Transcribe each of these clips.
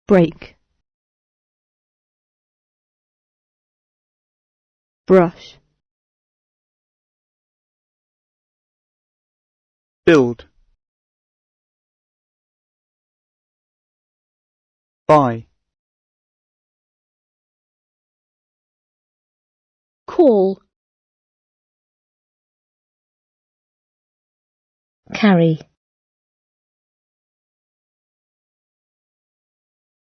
break, brush, build, buy, call, carry,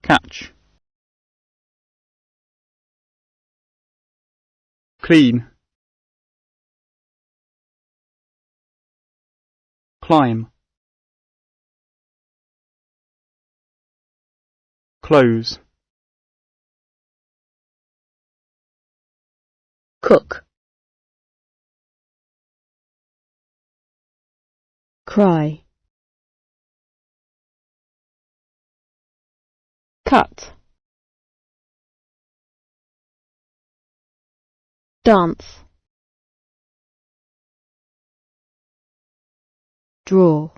catch, clean, climb, close, cook, cry, cut, dance, draw,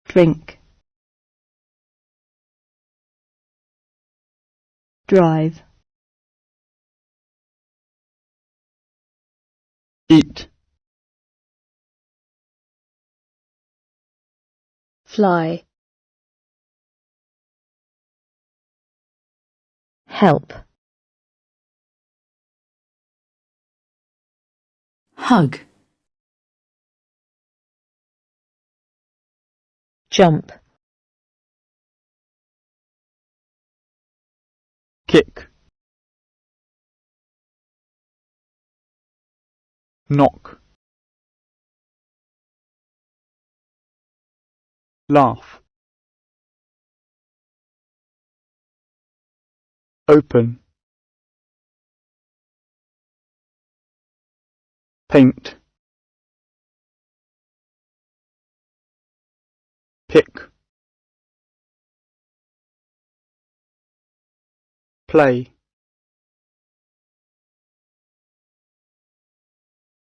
drink, drive, eat, fly, help, hug, jump, kick, knock, laugh, open, paint, pick, play,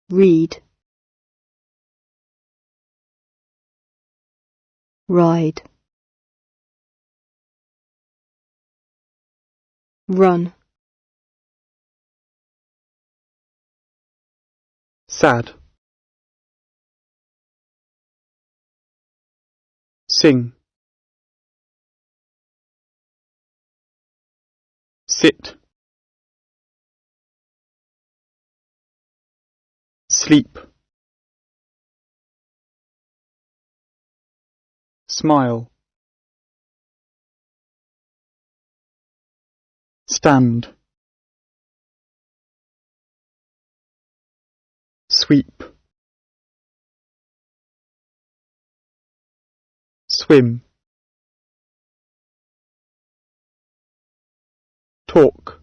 read, ride, run, sad, sing, sit, sleep, smile, stand, sweep, swim, talk,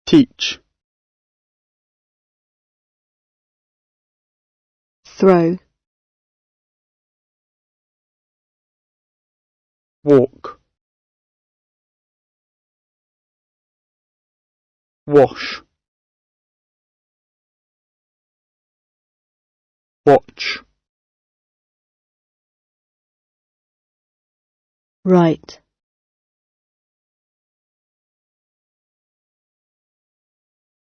teach, throw, walk, wash, watch, write,